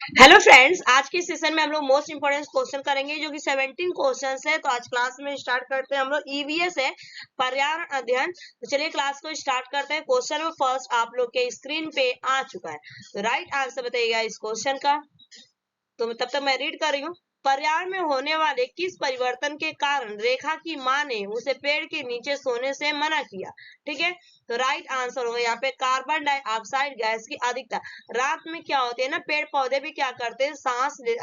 Hello friends, आज के session में हम लोग मोस्ट इंपोर्टेंट क्वेश्चन करेंगे जो कि 17 क्वेश्चंस है। तो आज क्लास में स्टार्ट करते हैं। हम लोग ईवीएस है, पर्यावरण अध्ययन। तो चलिए क्लास को स्टार्ट करते हैं। क्वेश्चन में फर्स्ट आप लोग के स्क्रीन पे आ चुका है, तो राइट आंसर बताइएगा इस क्वेश्चन का। तो तब तक मैं रीड कर रही हूँ। पर्यावरण में होने वाले किस परिवर्तन के कारण रेखा की मां ने उसे पेड़ के नीचे सोने से मना किया? ठीक है, तो राइट आंसर होगा यहाँ पे कार्बन डाइऑक्साइड गैस की अधिकता। रात में क्या होते हैं ना, पेड़ पौधे भी क्या करते हैं,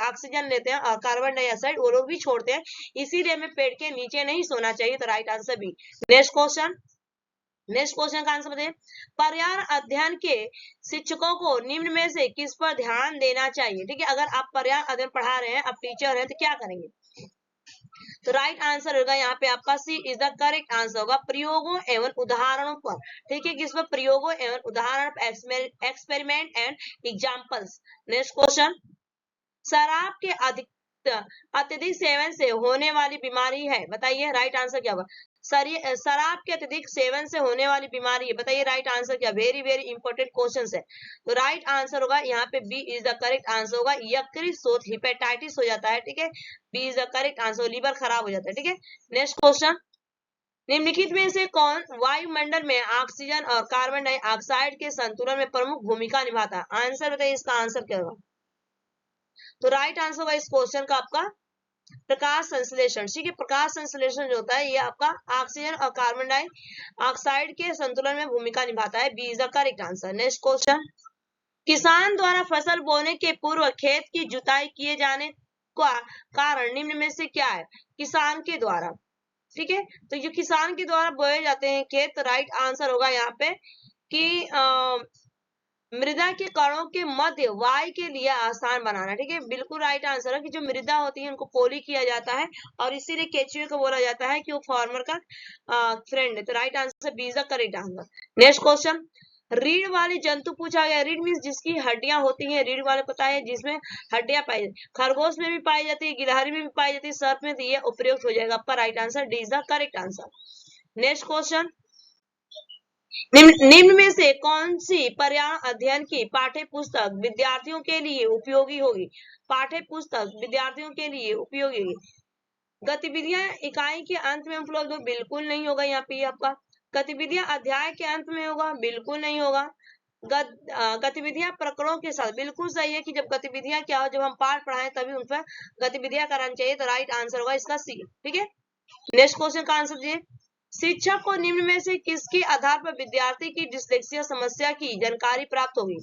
ऑक्सीजन लेते हैं और कार्बन डाइऑक्साइड वो लोग भी छोड़ते हैं, इसीलिए हमें पेड़ के नीचे नहीं सोना चाहिए। तो right answer B. Next question का आंसर बताइए। पर्यावरण अध्ययन के शिक्षकों को निम्न में से किस पर ध्यान देना चाहिए? ठीक है, अगर आप पर्यावरण अध्ययन पढ़ा रहे हैं, आप टीचर हैं, तो क्या करेंगे? तो राइट आंसर होगा यहाँ पे आपका सी इज द करेक्ट आंसर होगा, प्रयोगों एवं उदाहरणों पर। ठीक है, किस पर? प्रयोगों एवं उदाहरण, experiment and examples. Next question. शराब के अत्यधिक सेवन से होने वाली बीमारी है, बताइए राइट आंसर क्या होगा? शराब के अत्यधिक सेवन से होने वाली बीमारी है, बताइए राइट आंसर क्या? वेरी वेरी इंपॉर्टेंट क्वेश्चन है। तो राइट आंसर होगा यहाँ पे B is the correct answer होगा, यकृत शोथ, हिपेटाइटिस हो जाता है। ठीक है, B is the correct answer, liver खराब हो जाता है। ठीक है, नेक्स्ट क्वेश्चन। निम्नलिखित में से कौन वायुमंडल में ऑक्सीजन और कार्बन डाइऑक्साइड के संतुलन में प्रमुख भूमिका निभाता है? आंसर बताइए, इसका आंसर क्या होगा? तो राइट आंसर होगा इस क्वेश्चन का आपका प्रकाश संश्लेषण। ठीक है, प्रकाश संश्लेषण जो होता है ये आपका ऑक्सीजन और कार्बन डाइऑक्साइड के संतुलन में भूमिका निभाता है। B is the correct answer. Next question. किसान द्वारा फसल बोने के पूर्व खेत की जुताई किए जाने का कारण निम्न में से क्या है? किसान के द्वारा। ठीक है, तो जो किसान के द्वारा बोए जाते हैं खेत, तो राइट आंसर होगा यहाँ पे कि मृदा के कणों के मध्य वायु के लिए आसान बनाना। ठीक है, बिल्कुल राइट आंसर है कि जो मृदा होती है उनको पोली किया जाता है और इसीलिए केचुए को बोला जाता है कि वो फार्मर का फ्रेंड है। तो right answer B is the correct answer. Next question. रीढ़ वाली जंतु पूछा गया। रीढ़ मीन्स जिसकी हड्डियां होती हैं, रीढ़ वाले पता है जिसमें हड्डियां पाई जाती, खरगोश में भी पाई जाती है, गिलहरी में भी पाई जाती है, सर्प में, तो ये उपयुक्त हो जाएगा आपका right answer, D is the correct answer. Next question. निम्न में से कौन सी पर्यावरण अध्ययन की पाठ्य पुस्तक विद्यार्थियों के लिए उपयोगी होगी? पाठ्य पुस्तक विद्यार्थियों के लिए उपयोगी होगी। गतिविधियां इकाई के अंत में उपलब्ध हो, बिल्कुल नहीं होगा यहाँ पे आपका। गतिविधियां अध्याय के अंत में होगा, बिल्कुल नहीं होगा। गतिविधियां प्रकरणों के साथ, बिल्कुल सही है कि जब गतिविधियां क्या हो, जब हम पाठ पढ़ाएं तभी उन पर गतिविधियां करानी चाहिए। तो राइट आंसर होगा इसका सी। ठीक है, नेक्स्ट क्वेश्चन का आंसर दीजिए। शिक्षक को निम्न में से किसके आधार पर विद्यार्थी की डिस्लेक्सिया समस्या की जानकारी प्राप्त होगी?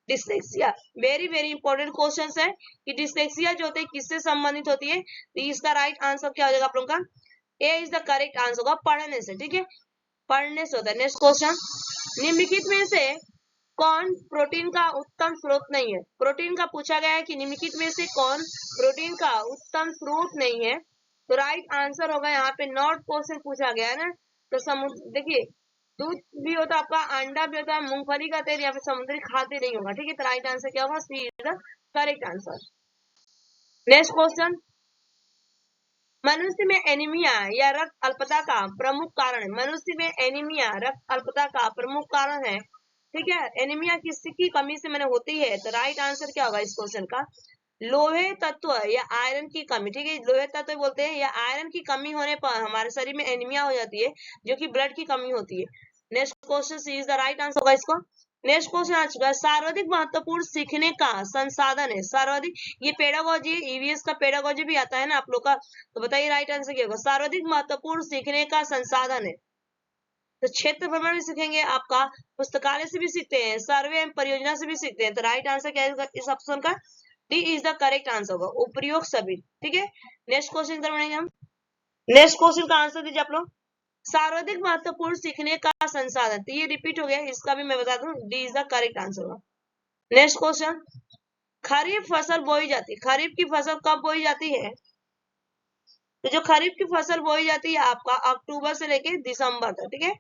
Dyslexia very very important question है कि डिस्लेक्सिया जो होती है किससे संबंधित होती है। तो इसका राइट आंसर क्या हो जाएगा आप लोगों का? ए इज द करेक्ट आंसर होगा, पढ़ने से। ठीक है, पढ़ने से होता है। Next question. निम्नलिखित में से कौन प्रोटीन का उत्तम स्रोत नहीं है? प्रोटीन का पूछा गया है कि निम्नलिखित में से कौन प्रोटीन का उत्तम स्रोत नहीं है। तो राइट आंसर होगा यहाँ पे नॉट क्वेश्चन पूछा गया है ना, तो समुद्र, देखिए दूध भी होता है आपका, अंडा भी होता है, मूंगफली का तेल, या फिर समुद्री खाद्य नहीं होगा। ठीक है, तो राइट आंसर क्या होगा? C is the correct answer. Next question. मनुष्य में एनीमिया या रक्त अल्पता का प्रमुख कारण है। मनुष्य में एनीमिया रक्त अल्पता का प्रमुख कारण है। ठीक है, एनीमिया किसकी कमी से मैंने होती है? तो राइट आंसर क्या होगा इस क्वेश्चन का? लोहे तत्व या आयरन की कमी। ठीक है, लोहे तत्व बोलते हैं, या आयरन की कमी होने पर हमारे शरीर में एनीमिया हो जाती है, जो कि ब्लड की कमी होती है। Next question C is the right answer होगा इसको। नेक्स्ट क्वेश्चन आ चुका है, सर्वाधिक महत्वपूर्ण सीखने का संसाधन है। सर्वाधिक, ये पेडागोजी, ईवीएस का पेडागोजी भी आता है ना आप लोग का, तो बताइए राइट आंसर क्या होगा? सर्वाधिक महत्वपूर्ण सीखने का संसाधन है। तो क्षेत्र भ्रमण भी सीखेंगे, आपका पुस्तकालय से भी सीखते हैं, सर्वे एवं परियोजना से भी सीखते हैं। तो राइट आंसर क्या है इस ऑप्शन का? D is the correct answer होगा, उपयोग सभी। ठीक है, नेक्स्ट क्वेश्चन की तरफ बढ़ेंगे हम। नेक्स्ट क्वेश्चन का आंसर दीजिए आप लोग। सर्वाधिक महत्वपूर्ण सीखने का संसाधन, तो ये रिपीट हो गया, इसका भी मैं बता दूं, D is the correct answer होगा। Next question. खरीफ फसल बोई जाती है। खरीफ की फसल कब बोई जाती है? तो जो खरीफ की फसल बोई जाती है आपका अक्टूबर से लेके दिसंबर तक। ठीक है,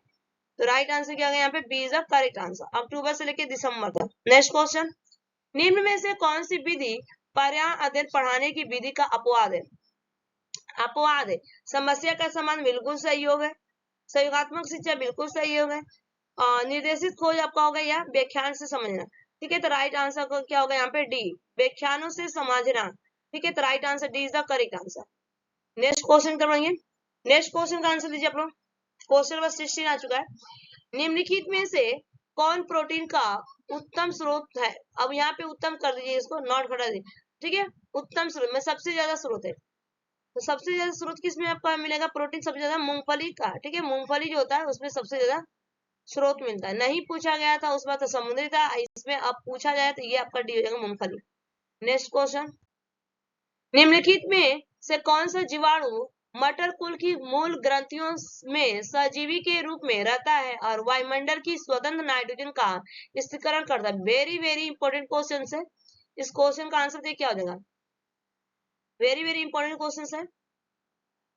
तो राइट आंसर क्या होगा यहाँ पे? B is the correct answer, अक्टूबर से लेके दिसंबर तक। Next question. निम्न में से कौन सी विधि पर्यावरण अध्ययन पढ़ाने की विधि का अपवाद है? अपवाद है, समस्या का समाधान बिल्कुल सहयोग है, सहयोगात्मक शिक्षा बिल्कुल सहयोग है, निर्देशित खोज आपका होगा, या व्याख्यान से समझना। ठीक है, तो राइट आंसर को क्या होगा यहाँ पे डी, व्याख्यानों से समझना। ठीक है, तो right answer D is the correct answer. Next question करवाएंगे। नेक्स्ट क्वेश्चन का आंसर दीजिए आप लोग। क्वेश्चन नंबर 16 आ चुका है। निम्नलिखित में से कौन प्रोटीन का उत्तम स्रोत है? अब यहाँ पे उत्तम कर दीजिए, इसको नॉट घटा दीजिए। ठीक है, उत्तम स्रोत में सबसे ज्यादा स्रोत है, तो सबसे ज्यादा स्रोत किसमें आपको मिलेगा? प्रोटीन सबसे ज्यादा मूंगफली का। ठीक है, मूंगफली जो होता है उसमें सबसे ज्यादा स्रोत मिलता है। नहीं पूछा गया था उस बार तो समुद्री था, इसमें अब पूछा जाए तो ये आपका डी हो जाएगा मूंगफली। नेक्स्ट क्वेश्चन, निम्नलिखित में से कौन सा जीवाणु मटर कुल की मूल ग्रंथियों में सजीवी के रूप में रहता है और वायुमंडल की स्वतंत्र नाइट्रोजन का स्थिरीकरण करता है? वेरी वेरी इंपॉर्टेंट क्वेश्चन है। इस क्वेश्चन का आंसर देखिए क्या हो जाएगा, वेरी वेरी इंपॉर्टेंट क्वेश्चन है।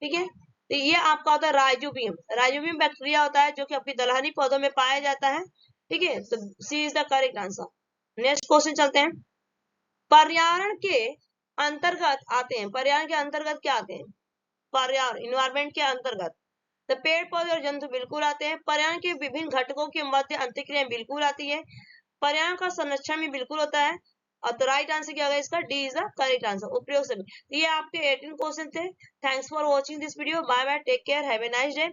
ठीक है, तो ये आपका होता है राइजोबियम। राइजोबियम बैक्टीरिया होता है जो कि आपकी दलहनी पौधों में पाया जाता है। ठीक है, तो C is the correct answer. Next question चलते हैं। पर्यावरण के अंतर्गत आते हैं, पर्यावरण के अंतर्गत क्या आते हैं? पर्यावरण इन्वायरमेंट के अंतर्गत तो पेड़ पौधे और जंतु बिल्कुल आते हैं। पर्यावरण के विभिन्न घटकों के मध्य अंतःक्रियाएं बिल्कुल आती है। पर्यावरण का संरक्षण भी बिल्कुल होता है। और तो राइट आंसर क्या होगा इसका? D is the correct answer, उपयोग से। ये आपके 18 क्वेश्चन थे। Thanks for watching this video. Bye bye, take care, have a nice day.